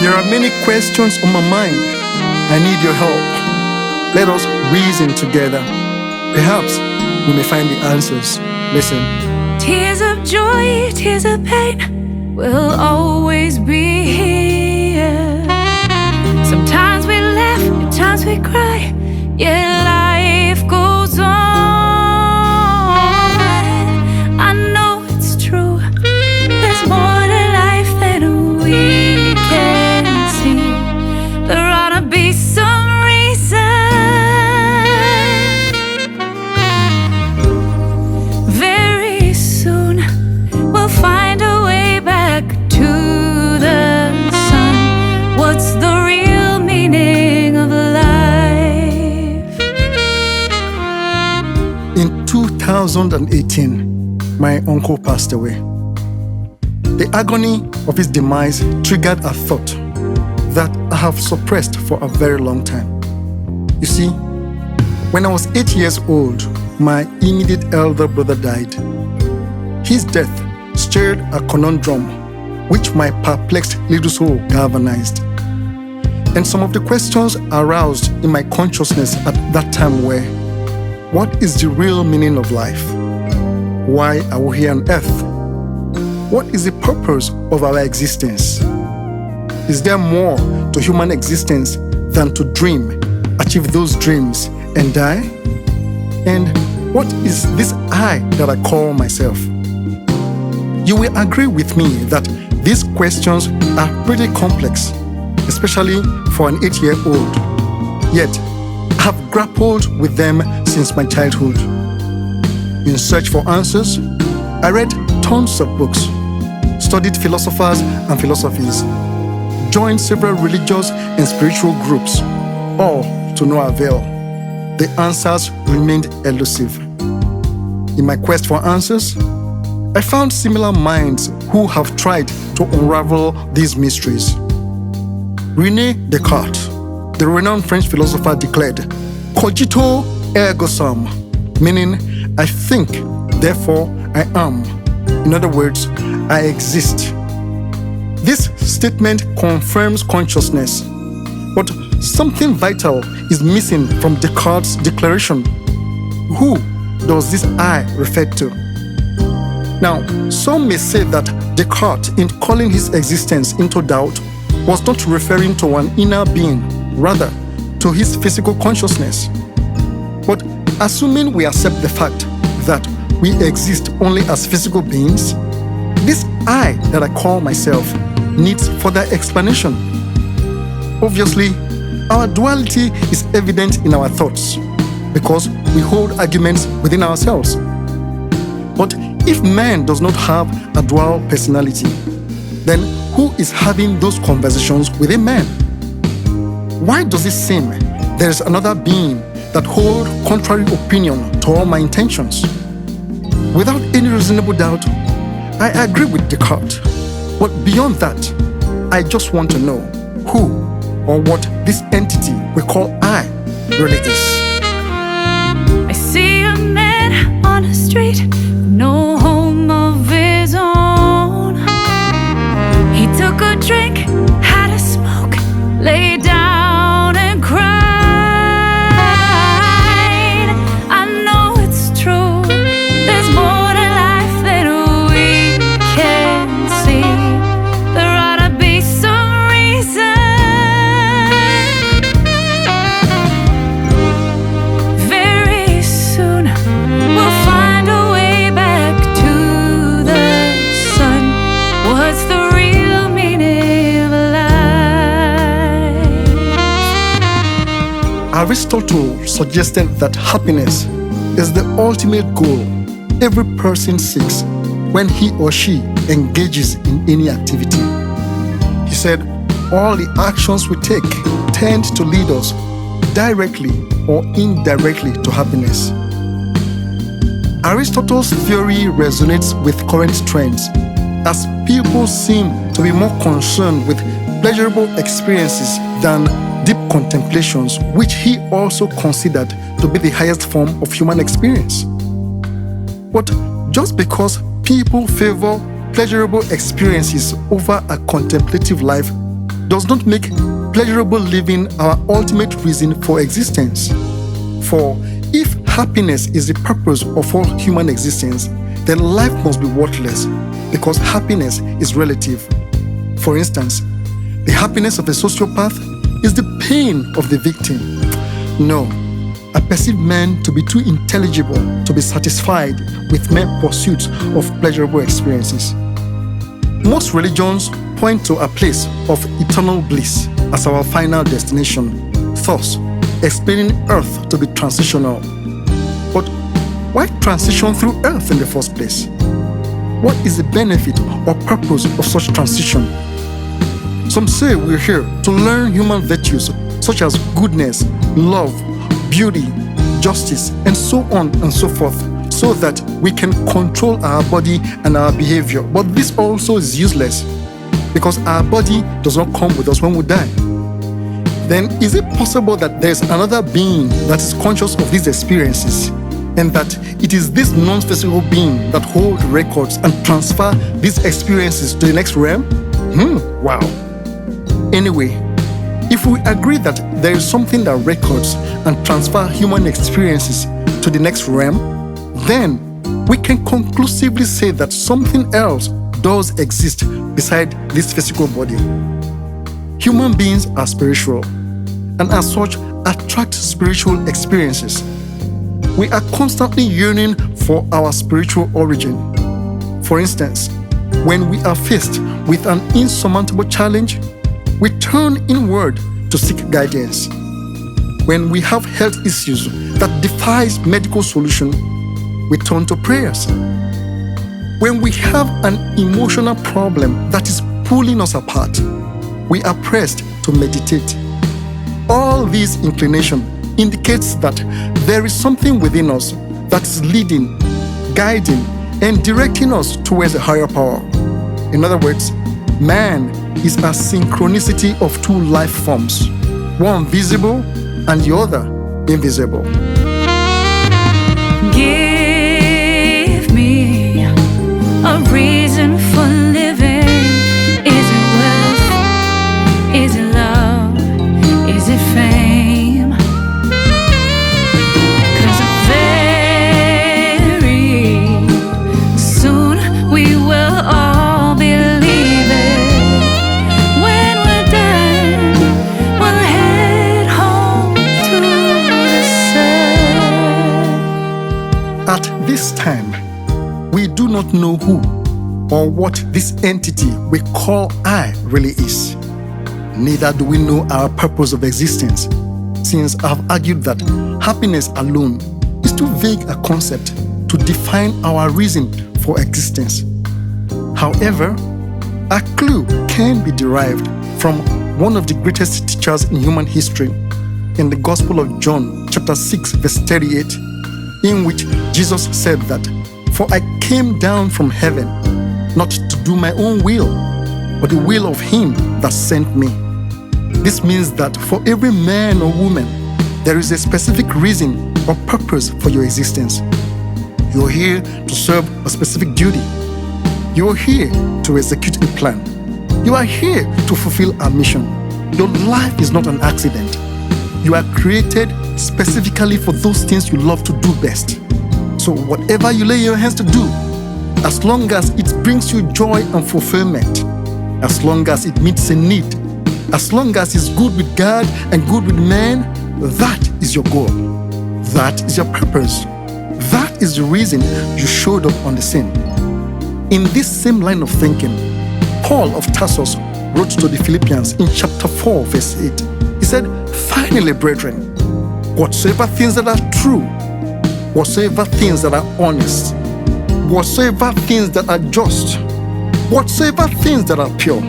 There are many questions on my mind. I need your help. Let us reason together. Perhaps we may find the answers. Listen. Tears of joy, tears of pain will always be here. Sometimes we laugh, at times we cry, yet life goes on. I know it's true, there's more to life than we can see. There ought to be some reason. Very soon we'll find a way back to the sun. What's the real meaning of life? In 2018, my uncle passed away. The agony of his demise triggered a thought that I have suppressed for a very long time. You see, when I was 8 years old, my immediate elder brother died. His death stirred a conundrum which my perplexed little soul galvanized. And some of the questions aroused in my consciousness at that time were: what is the real meaning of life? Why are we here on earth? What is the purpose of our existence? Is there more to human existence than to dream, achieve those dreams, and die? And what is this I that I call myself? You will agree with me that these questions are pretty complex, especially for an 8-year-old. Yet, I have grappled with them since my childhood. In search for answers, I read tons of books, studied philosophers and philosophies, joined several religious and spiritual groups, all to no avail. The answers remained elusive. In my quest for answers, I found similar minds who have tried to unravel these mysteries. René Descartes, the renowned French philosopher, declared, "Cogito ergo sum," meaning I think, therefore I am. In other words, I exist. This statement confirms consciousness, but something vital is missing from Descartes' declaration. Who does this I refer to? Now, some may say that Descartes, in calling his existence into doubt, was not referring to an inner being, rather to his physical consciousness. But assuming we accept the fact that we exist only as physical beings, this I that I call myself needs further explanation. Obviously, our duality is evident in our thoughts because we hold arguments within ourselves. But if man does not have a dual personality, then who is having those conversations within man? Why does it seem there is another being that holds contrary opinion to all my intentions? Without any reasonable doubt, I agree with Descartes. But beyond that, I just want to know who or what this entity we call I really is. I see a man on the street, no home of his own. He took a drink, had a smoke, lay down and cried. I know it's true, there's more to life than we can see. There ought to be some reason. Very soon we'll find a way back to the sun. What's the real meaning of life? Aristotle suggested that happiness is the ultimate goal every person seeks when he or she engages in any activity. He said, all the actions we take tend to lead us directly or indirectly to happiness. Aristotle's theory resonates with current trends as people seem to be more concerned with pleasurable experiences than deep contemplations, which he also considered to be the highest form of human experience. But just because people favor pleasurable experiences over a contemplative life does not make pleasurable living our ultimate reason for existence. For if happiness is the purpose of all human existence, then life must be worthless because happiness is relative. For instance, the happiness of a sociopath is the pain of the victim. No, I perceive men to be too intelligible to be satisfied with mere pursuits of pleasurable experiences. Most religions point to a place of eternal bliss as our final destination, thus explaining earth to be transitional. But why transition through earth in the first place? What is the benefit or purpose of such transition? Some say we're here to learn human virtues such as goodness, love, beauty, justice, and so on and so forth, so that we can control our body and our behavior. But this also is useless because our body does not come with us when we die. Then is it possible that there's another being that is conscious of these experiences and that it is this non-physical being that holds records and transfer these experiences to the next realm? Wow. Anyway, if we agree that there is something that records and transfer human experiences to the next realm, then we can conclusively say that something else does exist beside this physical body. Human beings are spiritual, and as such attract spiritual experiences. We are constantly yearning for our spiritual origin. For instance, when we are faced with an insurmountable challenge, we turn inward to seek guidance. When we have health issues that defies medical solution, we turn to prayers. When we have an emotional problem that is pulling us apart, we are pressed to meditate. All these inclination indicates that there is something within us that is leading, guiding, and directing us towards a higher power. In other words, man is a synchronicity of two life forms, one visible and the other invisible. Give me a reason for living. Is it wealth? Is it love? Is it fame? 'Cause very soon we will all be leaving. When we're done, we'll head home to the sun. At this time, we do not know who or what this entity we call I really is. Neither do we know our purpose of existence, since I've argued that happiness alone is too vague a concept to define our reason for existence. However, a clue can be derived from one of the greatest teachers in human history in the Gospel of John, chapter 6, verse 38, in which Jesus said that, "For I came down from heaven, not to do my own will, but the will of him that sent me." This means that for every man or woman, there is a specific reason or purpose for your existence. You are here to serve a specific duty. You are here to execute a plan. You are here to fulfill a mission. Your life is not an accident. You are created specifically for those things you love to do best. So whatever you lay your hands to do, as long as it brings you joy and fulfillment, as long as it meets a need, as long as it's good with God and good with man, that is your goal. That is your purpose. That is the reason you showed up on the scene. In this same line of thinking, Paul of Tarsus wrote to the Philippians in chapter 4, verse 8. He said, "Finally, brethren, whatsoever things that are true, whatsoever things that are honest, whatsoever things that are just, whatsoever things that are pure,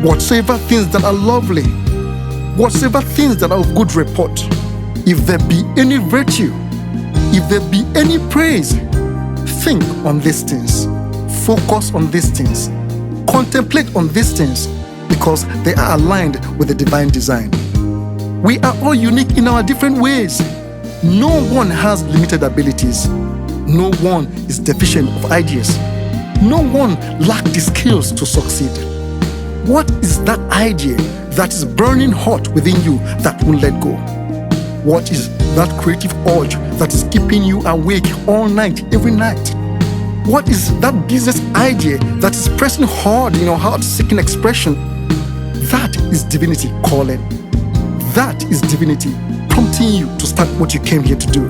whatsoever things that are lovely, whatsoever things that are of good report, if there be any virtue, if there be any praise, think on these things, focus on these things, contemplate on these things, because they are aligned with the divine design." We are all unique in our different ways. No one has limited abilities. No one is deficient of ideas. No one lacks the skills to succeed. What is that idea that is burning hot within you that won't let go? What is that creative urge that is keeping you awake all night, every night? What is that business idea that is pressing hard in your heart, seeking expression? That is divinity calling. That is divinity prompting you to start what you came here to do.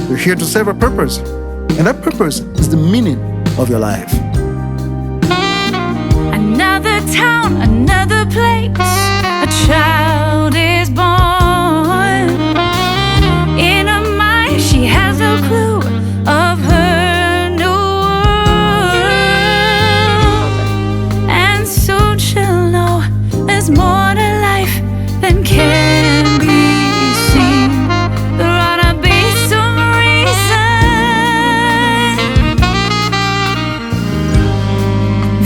You're here to serve a purpose, and that purpose is the meaning of your life. Another town, another place, a child is born. In her mind, she has no clue of her new world. And soon she'll know there's more to life than can be seen. There ought to be some reason.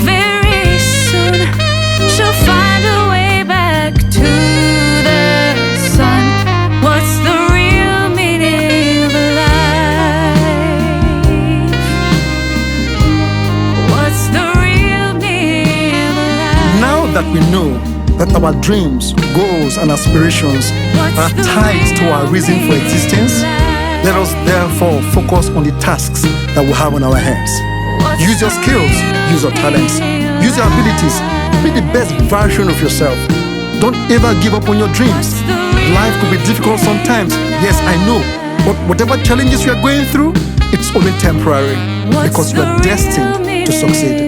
Very soon she'll find her way back to the sun. What's the real meaning of life? What's the real meaning of life? Now that we know that our dreams, goals, and aspirations are tied to our reason for existence, let us therefore focus on the tasks that we have on our hands. Use your skills, use your talents, use your abilities, be the best version of yourself. Don't ever give up on your dreams. Life could be difficult sometimes, yes, I know, but whatever challenges you are going through, it's only temporary because you are destined to succeed.